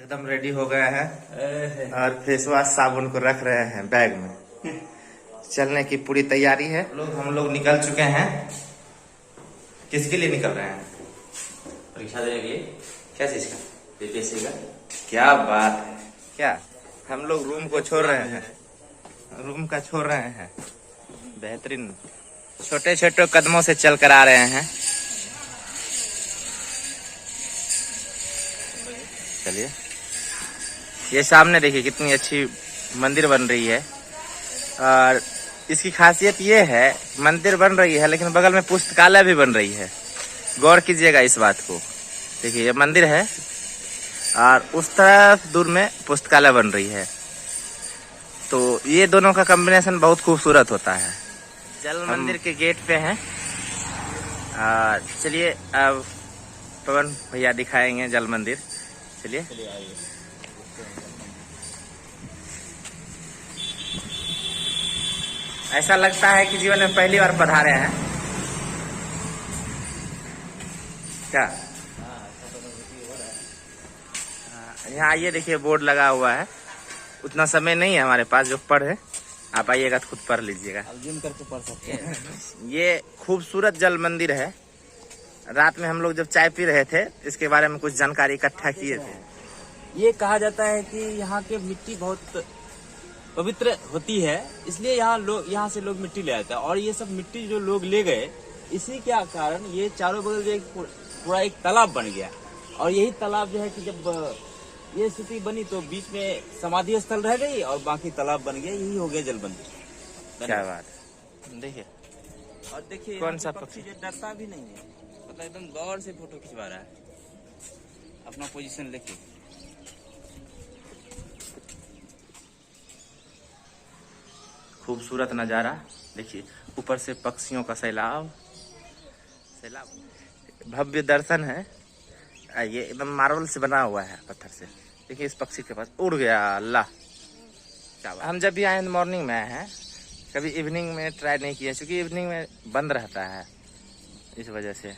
एकदम रेडी हो गया है और फेस वॉश साबुन को रख रहे हैं बैग में। चलने की पूरी तैयारी है। हम लोग निकल चुके हैं। किसके लिए निकल रहे हैं? परीक्षा देने के लिए। क्या चीज का? बीपीएससी का। क्या बात है। क्या हम लोग रूम को छोड़ रहे हैं? रूम का छोड़ रहे हैं। बेहतरीन छोटे छोटे कदमों से चल कर आ रहे हैं। चलिए, ये सामने देखिए कितनी अच्छी मंदिर बन रही है। और इसकी खासियत ये है, मंदिर बन रही है लेकिन बगल में पुस्तकालय भी बन रही है। गौर कीजिएगा इस बात को। देखिए ये मंदिर है और उस तरफ दूर में पुस्तकालय बन रही है। तो ये दोनों का कॉम्बिनेशन बहुत खूबसूरत होता है। जल मंदिर के गेट पे हैं। चलिए अब पवन भैया दिखाएंगे जल मंदिर। चलिए ऐसा लगता है कि जीवन में पहली बार पधारे हैं क्या? यहाँ आइए, देखिए बोर्ड लगा हुआ है। उतना समय नहीं है हमारे पास जो पढ़े। आप आइएगा तो खुद पढ़ लीजिएगा। जिम करके पढ़ सकते हैं। ये खूबसूरत जल मंदिर है। रात में हम लोग जब चाय पी रहे थे इसके बारे में कुछ जानकारी इकट्ठा किए थे। ये कहा जाता है कि यहाँ के मिट्टी बहुत पवित्र होती है, इसलिए यहाँ से लोग मिट्टी ले आते हैं। और ये सब मिट्टी जो लोग ले गए, इसी के कारण ये चारों बगल जो पूरा एक तालाब बन गया। और यही तालाब जो है कि जब ये स्थिति बनी तो बीच में समाधि स्थल रह गई और बाकी तालाब बन गया। यही हो गया जल मंदिर। क्या बात है। देखिए और देखिए कौन सा पक्षी जो डरता भी नहीं है, मतलब एकदम गौर से फोटो खिंचवा रहा है। अपना पोजीशन लेके। खूबसूरत नजारा देखिए, ऊपर से पक्षियों का सैलाब भव्य दर्शन है। ये एकदम मार्बल से बना हुआ है, पत्थर से। देखिए इस पक्षी के पास उड़ गया। अल्लाह, क्या बात। हम जब भी आए मॉर्निंग में आए हैं, कभी इवनिंग में ट्राई नहीं किया क्योंकि इवनिंग में बंद रहता है, इस वजह से। ये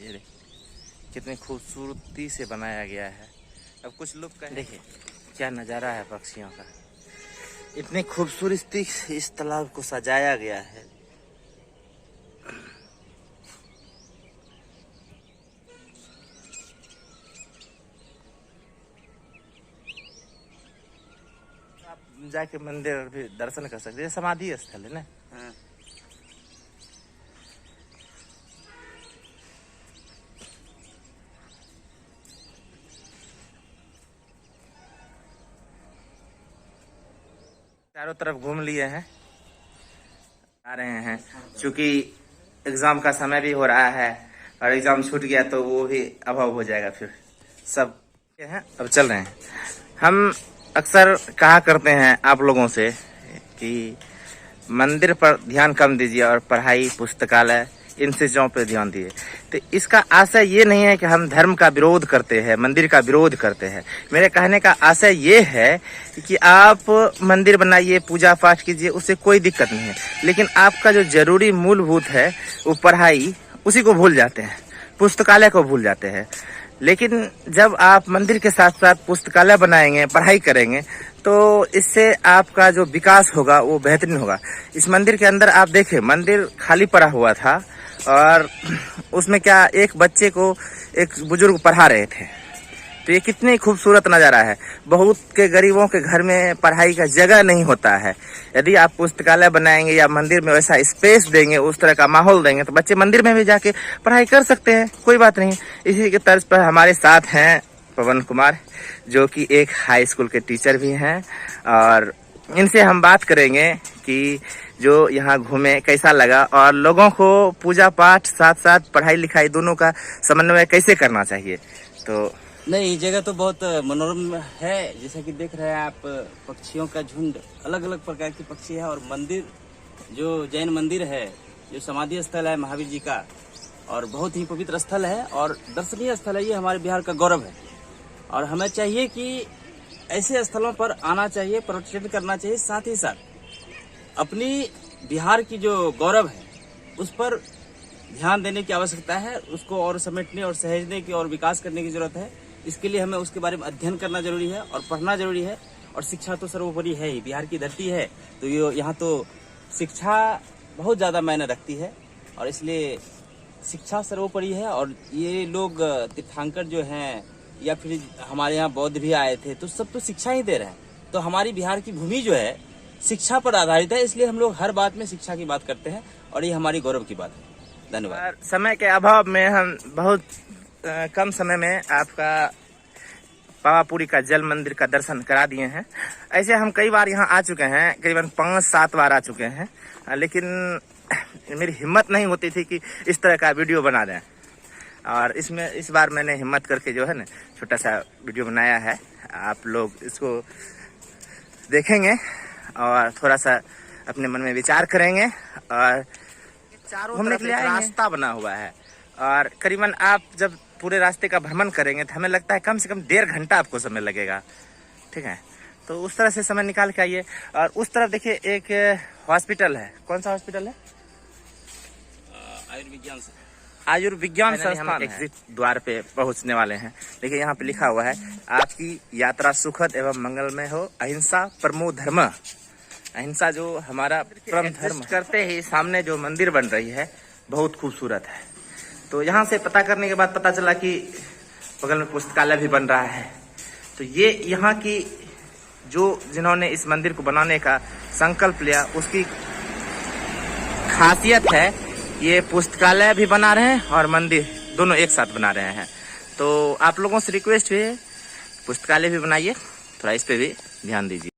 देखिए कितनी खूबसूरती से बनाया गया है। अब कुछ लोग कहें, देखिए क्या नज़ारा है पक्षियों का। इतनी खूबसूरती से इस तालाब को सजाया गया है। आप जाके मंदिर भी दर्शन कर सकते हैं। समाधि स्थल है ना। चारों तरफ घूम लिए हैं, आ रहे हैं। क्योंकि एग्जाम का समय भी हो रहा है और एग्जाम छूट गया तो वो भी अभाव हो जाएगा। फिर सब हैं, अब चल रहे हैं। हम अक्सर कहा करते हैं आप लोगों से कि मंदिर पर ध्यान कम दीजिए और पढ़ाई, पुस्तकालय, इन चीजों पर ध्यान दिए। तो इसका आशय ये नहीं है कि हम धर्म का विरोध करते हैं, मंदिर का विरोध करते हैं। मेरे कहने का आशय ये है कि आप मंदिर बनाइए, पूजा पाठ कीजिए, उससे कोई दिक्कत नहीं है। लेकिन आपका जो जरूरी मूलभूत है वो पढ़ाई, उसी को भूल जाते हैं, पुस्तकालय को भूल जाते हैं। लेकिन जब आप मंदिर के साथ साथ पुस्तकालय बनाएंगे, पढ़ाई करेंगे, तो इससे आपका जो विकास होगा वो बेहतरीन होगा। इस मंदिर के अंदर आप देखें, मंदिर खाली पड़ा हुआ था और उसमें क्या एक बच्चे को एक बुजुर्ग पढ़ा रहे थे। तो ये कितनी खूबसूरत नज़ारा है। बहुत के गरीबों के घर में पढ़ाई का जगह नहीं होता है। यदि आप पुस्तकालय बनाएंगे या मंदिर में वैसा स्पेस देंगे, उस तरह का माहौल देंगे, तो बच्चे मंदिर में भी जाके पढ़ाई कर सकते हैं, कोई बात नहीं। इसी के तर्ज पर हमारे साथ हैं पवन कुमार, जो कि एक हाई स्कूल के टीचर भी हैं। और इनसे हम बात करेंगे कि जो यहाँ घूमे कैसा लगा और लोगों को पूजा पाठ साथ साथ पढ़ाई लिखाई दोनों का समन्वय कैसे करना चाहिए। तो नहीं, जगह तो बहुत मनोरम है। जैसा कि देख रहे हैं आप, पक्षियों का झुंड, अलग अलग प्रकार के पक्षी है। और मंदिर जो जैन मंदिर है, जो समाधि स्थल है महावीर जी का, और बहुत ही पवित्र स्थल है और दर्शनीय स्थल है। ये हमारे बिहार का गौरव है और हमें चाहिए कि ऐसे स्थलों पर आना चाहिए, पर्यटन करना चाहिए। साथ ही साथ अपनी बिहार की जो गौरव है उस पर ध्यान देने की आवश्यकता है, उसको और समेटने और सहेजने की और विकास करने की जरूरत है। इसके लिए हमें उसके बारे में अध्ययन करना जरूरी है और पढ़ना जरूरी है। और शिक्षा तो सर्वोपरि है ही, बिहार की धरती है तो ये यहाँ तो शिक्षा बहुत ज़्यादा मायने रखती है और इसलिए शिक्षा सर्वोपरि है। और ये लोग तीर्थंकर जो हैं या फिर हमारे यहाँ बौद्ध भी आए थे तो सब तो शिक्षा ही दे रहे हैं। तो हमारी बिहार की भूमि जो है शिक्षा पर आधारित है, इसलिए हम लोग हर बात में शिक्षा की बात करते हैं और ये हमारी गौरव की बात है। धन्यवाद। और समय के अभाव में हम बहुत कम समय में आपका पावापुरी का जल मंदिर का दर्शन करा दिए हैं। ऐसे हम कई बार यहाँ आ चुके हैं, करीबन 5-7 बार आ चुके हैं, लेकिन मेरी हिम्मत नहीं होती थी कि इस तरह का वीडियो बना दें। और इसमें इस बार मैंने हिम्मत करके जो है ना छोटा सा वीडियो बनाया है। आप लोग इसको देखेंगे और थोड़ा सा अपने मन में विचार करेंगे। और चारों घूमने के लिए रास्ता बना हुआ है और करीबन आप जब पूरे रास्ते का भ्रमण करेंगे तो हमें लगता है कम से कम 1.5 घंटा आपको समय लगेगा। ठीक है, तो उस तरह से समय निकाल के आइए। और उस तरफ देखिए एक हॉस्पिटल है। कौन सा हॉस्पिटल है? आयुर्विज्ञान संस्थान। एग्जिट द्वार पे पहुंचने वाले हैं। देखिए यहाँ पे लिखा हुआ है, आपकी यात्रा सुखद एवं मंगलमय हो, अहिंसा परमो धर्म। अहिंसा जो हमारा परम धर्म। करते ही सामने जो मंदिर बन रही है बहुत खूबसूरत है। तो यहाँ से पता करने के बाद पता चला कि बगल में पुस्तकालय भी बन रहा है। तो ये यहाँ की जो जिन्होंने इस मंदिर को बनाने का संकल्प लिया उसकी खासियत है। ये पुस्तकालय भी बना रहे हैं और मंदिर दोनों एक साथ बना रहे हैं। तो आप लोगों से रिक्वेस्ट है पुस्तकालय भी बनाइए, थोड़ा इस पे भी ध्यान दीजिए।